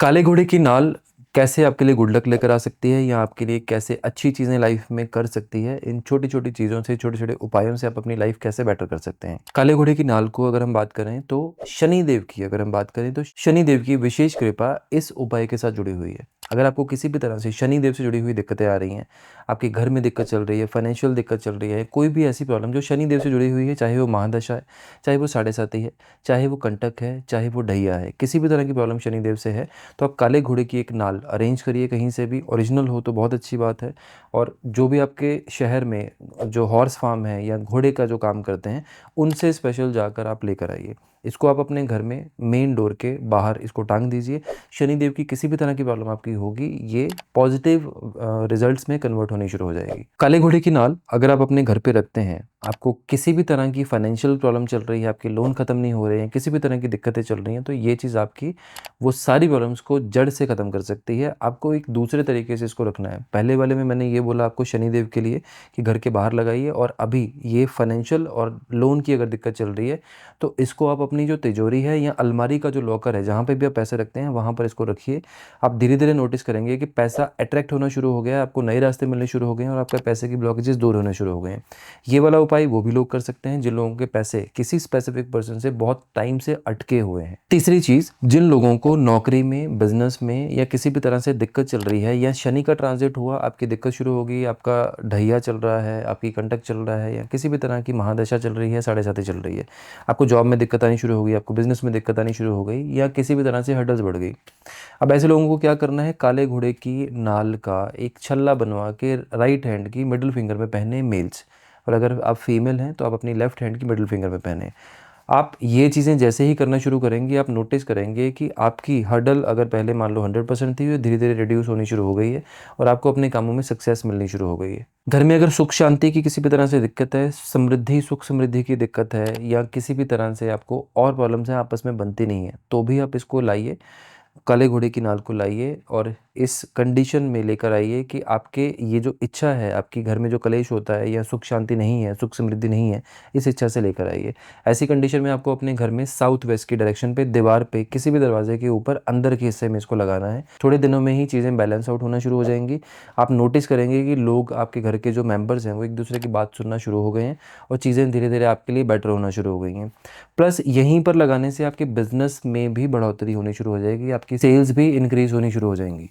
काले घोड़े की नाल कैसे आपके लिए गुड लक लेकर आ सकती है या आपके लिए कैसे अच्छी चीज़ें लाइफ में कर सकती है, इन छोटी-छोटी चीज़ों से, छोटे-छोटे उपायों से आप अपनी लाइफ कैसे बेटर कर सकते हैं। काले घोड़े की नाल को अगर हम बात करें तो शनि देव की अगर हम बात करें तो शनि देव की विशेष कृपा इस उपाय के साथ जुड़ी हुई है। अगर आपको किसी भी तरह से शनि देव से जुड़ी हुई दिक्कतें आ रही हैं, आपके घर में दिक्कत चल रही है, फाइनेंशियल दिक्कत चल रही है, कोई भी ऐसी प्रॉब्लम जो शनि देव से जुड़ी हुई है, चाहे वो महादशा है, चाहे वो साढ़े साती है, चाहे वो कंटक है, चाहे वो ढैया है, किसी भी तरह की प्रॉब्लम शनि देव से है, तो आप काले घोड़े की एक नाल अरेंज करिए कहीं से भी, ओरिजिनल हो तो बहुत अच्छी बात है। और जो भी आपके शहर में जो हॉर्स फार्म है या घोड़े का जो काम करते हैं, उनसे स्पेशल जाकर आप लेकर आइए। इसको आप अपने घर में मेन डोर के बाहर इसको टांग दीजिए। शनिदेव की किसी भी तरह की प्रॉब्लम आपकी होगी, ये पॉजिटिव रिजल्ट्स में कन्वर्ट होनी शुरू हो जाएगी। काले घोड़े की नाल अगर आप अपने घर पे रखते हैं, आपको किसी भी तरह की फाइनेंशियल प्रॉब्लम चल रही है, आपके लोन खत्म नहीं हो रहे हैं, किसी भी तरह की दिक्कतें चल रही हैं, तो ये चीज़ आपकी वो सारी प्रॉब्लम्स को जड़ से ख़त्म कर सकती है। आपको एक दूसरे तरीके से इसको रखना है। पहले वाले में मैंने ये बोला आपको शनिदेव के लिए कि घर के बाहर लगाइए, और अभी ये फाइनेंशियल और लोन की अगर दिक्कत चल रही है, तो इसको आप अपनी जो तिजोरी है या अलमारी का जो लॉकर है, जहाँ पे भी आप पैसे रखते हैं, वहाँ पर इसको रखिए। आप धीरे-धीरे नोटिस करेंगे कि पैसा अट्रैक्ट होना शुरू हो गया है, आपको नए रास्ते मिलने शुरू हो गए हैं और आपके पैसे की ब्लॉकेजेस दूर होने शुरू हो गए हैं। ये वाला उपाय वो भी लोग कर सकते हैं जिन लोगों के पैसे किसी स्पेसिफिक पर्सन से बहुत टाइम से अटके हुए हैं। तीसरी चीज़, जिन लोगों को नौकरी में, बिज़नेस में या किसी भी तरह से दिक्कत चल रही है, या शनि का ट्रांज़िट हुआ, आपकी दिक्कत शुरू होगी, आपका ढैया चल रहा है, आपकी कंटक चल रहा है, या किसी भी तरह की महादशा चल रही है, साढ़े साती चल रही है, आपको जॉब में दिक्कत आनी शुरू हो गई, आपको बिज़नेस में दिक्कत आनी शुरू हो गई, या किसी भी तरह से हर्डल्स बढ़ गई। अब ऐसे लोगों को क्या करना है, काले घोड़े की नाल का एक छल्ला बनवा के राइट हैंड की मिडिल फिंगर में पहने मेल्स, और अगर आप फीमेल हैं तो आप अपनी लेफ्ट हैंड की मिडिल फिंगर में पहने। आप ये चीज़ें जैसे ही करना शुरू करेंगे, आप नोटिस करेंगे कि आपकी हर्डल अगर पहले मान लो 100% थी, वो धीरे-धीरे रिड्यूस होनी शुरू हो गई है और आपको अपने कामों में सक्सेस मिलनी शुरू हो गई है। घर में अगर सुख शांति की किसी भी तरह से दिक्कत है, समृद्धि, सुख समृद्धि की दिक्कत है, या किसी भी तरह से आपको और प्रॉब्लम्स हैं, आपस में बनती नहीं है, तो भी आप इसको लाइए, काले घोड़े की नाल को लाइए और इस कंडीशन में लेकर आइए कि आपके ये जो इच्छा है, आपकी घर में जो कलेश होता है या सुख शांति नहीं है, सुख समृद्धि नहीं है, इस इच्छा से लेकर आइए। ऐसी कंडीशन में आपको अपने घर में साउथ वेस्ट की डायरेक्शन पे, दीवार पे, किसी भी दरवाजे के ऊपर अंदर के हिस्से में इसको लगाना है। थोड़े दिनों में ही चीज़ें बैलेंस आउट होना शुरू हो जाएंगी। आप नोटिस करेंगे कि लोग, आपके घर के जो मेंबर्स हैं, वो एक दूसरे की बात सुनना शुरू हो गए हैं और चीज़ें धीरे धीरे आपके लिए बेटर होना शुरू हो गई हैं। प्लस यहीं पर लगाने से आपके बिजनेस में भी बढ़ोतरी होनी शुरू हो जाएगी, आपकी सेल्स भी इंक्रीज होनी शुरू हो जाएंगी।